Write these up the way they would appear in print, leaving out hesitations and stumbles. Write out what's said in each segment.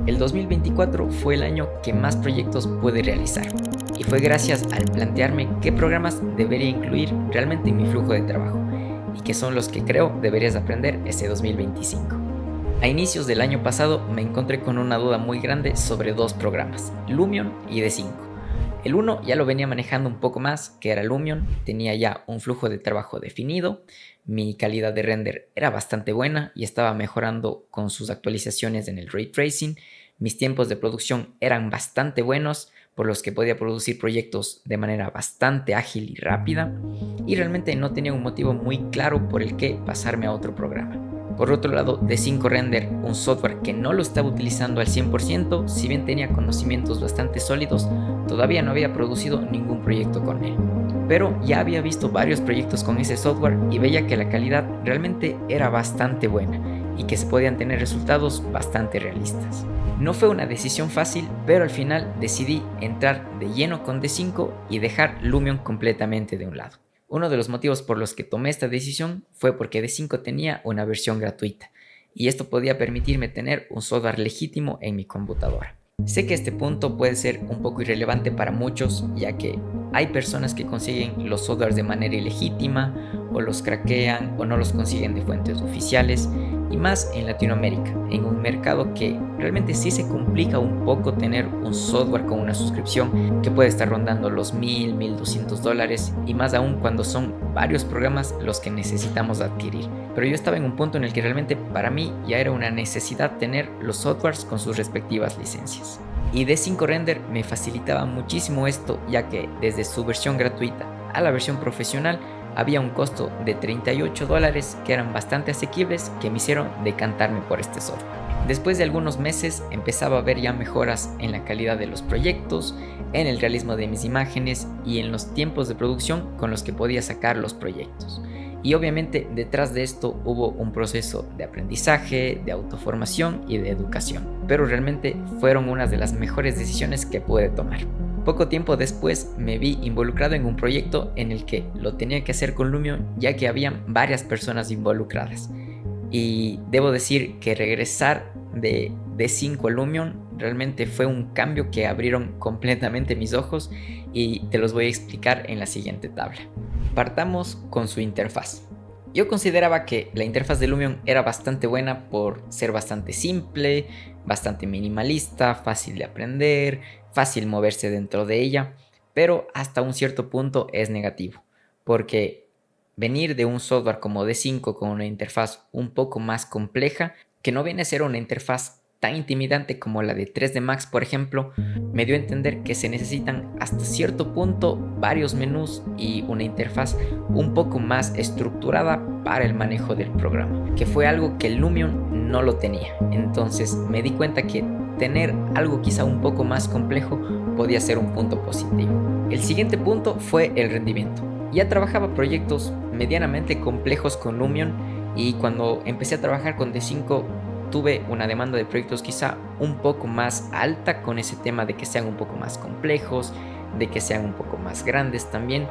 El 2024 fue el año que más proyectos pude realizar y fue gracias al plantearme qué programas debería incluir realmente en mi flujo de trabajo y que son los que creo deberías aprender este 2025. A inicios del año pasado me encontré con una duda muy grande sobre dos programas, Lumion y D5. El uno ya lo venía manejando un poco más, que era Lumion, tenía ya un flujo de trabajo definido, mi calidad de render era bastante buena y estaba mejorando con sus actualizaciones en el ray tracing, mis tiempos de producción eran bastante buenos, por los que podía producir proyectos de manera bastante ágil y rápida, y realmente no tenía un motivo muy claro por el que pasarme a otro programa. Por otro lado, D5 Render, un software que no lo estaba utilizando al 100%, si bien tenía conocimientos bastante sólidos, todavía no había producido ningún proyecto con él. Pero ya había visto varios proyectos con ese software y veía que la calidad realmente era bastante buena y que se podían tener resultados bastante realistas. No fue una decisión fácil, pero al final decidí entrar de lleno con D5 y dejar Lumion completamente de un lado. Uno de los motivos por los que tomé esta decisión fue porque D5 tenía una versión gratuita y esto podía permitirme tener un software legítimo en mi computadora. Sé que este punto puede ser un poco irrelevante para muchos, ya que hay personas que consiguen los softwares de manera ilegítima o los craquean o no los consiguen de fuentes oficiales, y más en Latinoamérica, en un mercado que realmente sí se complica un poco tener un software con una suscripción que puede estar rondando los $1,000, $1,200, y más aún cuando son varios programas los que necesitamos adquirir. Pero yo estaba en un punto en el que realmente para mí ya era una necesidad tener los softwares con sus respectivas licencias. Y D5 Render me facilitaba muchísimo esto, ya que desde su versión gratuita a la versión profesional había un costo de $38 que eran bastante asequibles, que me hicieron decantarme por este software. Después de algunos meses empezaba a ver ya mejoras en la calidad de los proyectos, en el realismo de mis imágenes y en los tiempos de producción con los que podía sacar los proyectos. Y obviamente detrás de esto hubo un proceso de aprendizaje, de autoformación y de educación, pero realmente fueron unas de las mejores decisiones que pude tomar. Poco tiempo después me vi involucrado en un proyecto en el que lo tenía que hacer con Lumion, ya que habían varias personas involucradas. Y debo decir que regresar de D5 a Lumion realmente fue un cambio que abrieron completamente mis ojos, y te los voy a explicar en la siguiente tabla. Partamos con su interfaz. Yo consideraba que la interfaz de Lumion era bastante buena por ser bastante simple, bastante minimalista, fácil de aprender, fácil moverse dentro de ella, pero hasta un cierto punto es negativo, porque venir de un software como D5 con una interfaz un poco más compleja, que no viene a ser una interfaz tan intimidante como la de 3D Max, por ejemplo, me dio a entender que se necesitan hasta cierto punto varios menús y una interfaz un poco más estructurada para el manejo del programa, que fue algo que el Lumion no lo tenía. Entonces me di cuenta que tener algo quizá un poco más complejo podía ser un punto positivo. El siguiente punto fue el rendimiento. Ya trabajaba proyectos medianamente complejos con Lumion, y cuando empecé a trabajar con D5 tuve una demanda de proyectos quizá un poco más alta, con ese tema de que sean un poco más complejos, de que sean un poco más grandes también,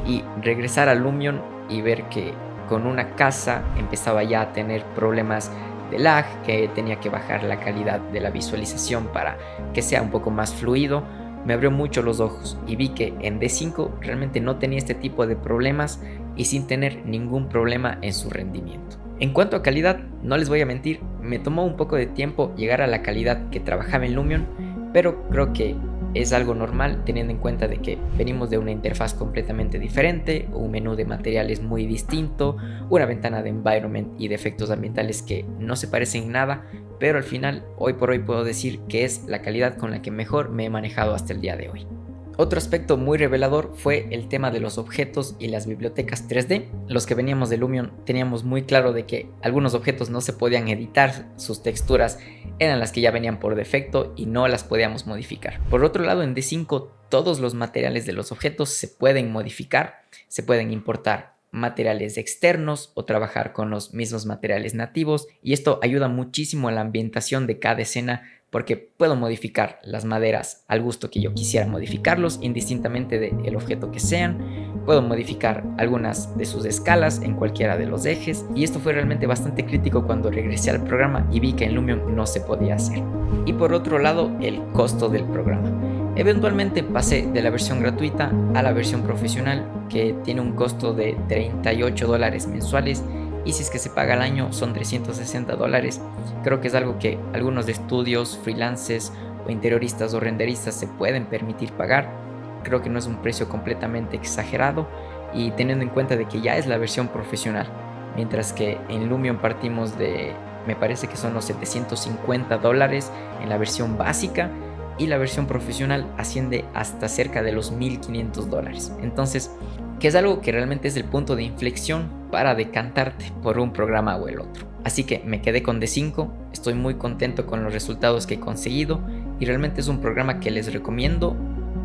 y regresar a Lumion y ver que con una casa empezaba ya a tener problemas de lag, que tenía que bajar la calidad de la visualización para que sea un poco más fluido, me abrió mucho los ojos y vi que en D5 realmente no tenía este tipo de problemas y sin tener ningún problema en su rendimiento. En cuanto a calidad, no les voy a mentir, me tomó un poco de tiempo llegar a la calidad que trabajaba en Lumion, pero creo que es algo normal teniendo en cuenta de que venimos de una interfaz completamente diferente, un menú de materiales muy distinto, una ventana de environment y de efectos ambientales que no se parecen en nada, pero al final, hoy por hoy puedo decir que es la calidad con la que mejor me he manejado hasta el día de hoy. Otro aspecto muy revelador fue el tema de los objetos y las bibliotecas 3D. Los que veníamos de Lumion teníamos muy claro de que algunos objetos no se podían editar, sus texturas eran las que ya venían por defecto y no las podíamos modificar. Por otro lado, en D5 todos los materiales de los objetos se pueden modificar, se pueden importar materiales externos o trabajar con los mismos materiales nativos, y esto ayuda muchísimo a la ambientación de cada escena, porque puedo modificar las maderas al gusto que yo quisiera modificarlos, indistintamente del objeto que sean. puedo modificar algunas de sus escalas en cualquiera de los ejes, y esto fue realmente bastante crítico cuando regresé al programa y vi que en Lumion no se podía hacer. Y por otro lado, el costo del programa. Eventualmente pasé de la versión gratuita a la versión profesional, que tiene un costo de $38 mensuales, y si es que se paga al año son $360. Creo que es algo que algunos de estudios, freelancers o interioristas o renderistas se pueden permitir pagar. Creo que no es un precio completamente exagerado, y teniendo en cuenta de que ya es la versión profesional, mientras que en Lumion partimos de, me parece que son los $750 en la versión básica, y la versión profesional asciende hasta cerca de los $1500. Entonces, que es algo que realmente es el punto de inflexión para decantarte por un programa o el otro. Así que me quedé con D5, estoy muy contento con los resultados que he conseguido, y realmente es un programa que les recomiendo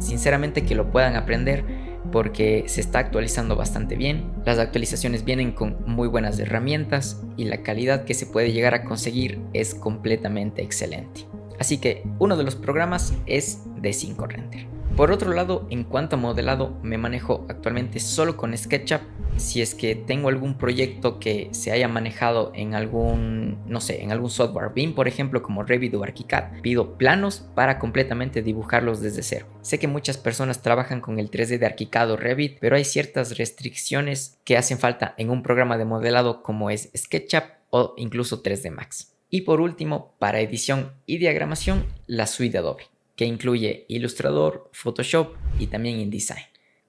sinceramente que lo puedan aprender, porque se está actualizando bastante bien. Las actualizaciones vienen con muy buenas herramientas y la calidad que se puede llegar a conseguir es completamente excelente. Así que uno de los programas es D5 Render. Por otro lado, en cuanto a modelado, me manejo actualmente solo con SketchUp. Si es que tengo algún proyecto que se haya manejado en algún, no sé, en algún software BIM, por ejemplo, como Revit o ArchiCAD, pido planos para completamente dibujarlos desde cero. Sé que muchas personas trabajan con el 3D de ArchiCAD o Revit, pero hay ciertas restricciones que hacen falta en un programa de modelado como es SketchUp o incluso 3D Max. Y por último, para edición y diagramación, la suite de Adobe, que incluye Illustrator, Photoshop y también InDesign.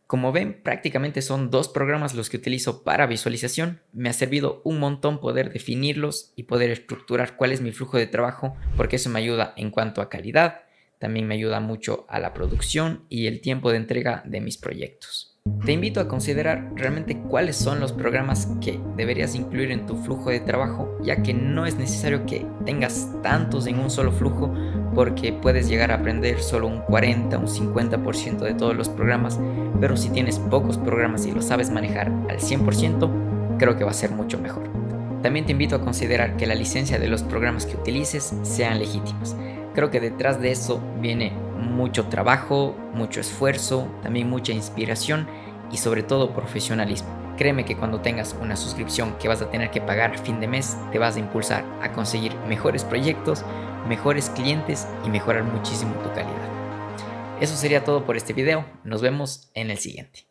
Como ven, prácticamente son dos programas los que utilizo para visualización. Me ha servido un montón poder definirlos y poder estructurar cuál es mi flujo de trabajo, porque eso me ayuda en cuanto a calidad, también me ayuda mucho a la producción y el tiempo de entrega de mis proyectos. Te invito a considerar realmente cuáles son los programas que deberías incluir en tu flujo de trabajo, ya que no es necesario que tengas tantos en un solo flujo, porque puedes llegar a aprender solo un 40, un 50% de todos los programas, pero si tienes pocos programas y los sabes manejar al 100%, creo que va a ser mucho mejor. También te invito a considerar que la licencia de los programas que utilices sean legítimas. Creo que detrás de eso viene mucho trabajo, mucho esfuerzo, también mucha inspiración y sobre todo profesionalismo. Créeme que cuando tengas una suscripción que vas a tener que pagar a fin de mes, te vas a impulsar a conseguir mejores proyectos, mejores clientes y mejorar muchísimo tu calidad. Eso sería todo por este video. Nos vemos en el siguiente.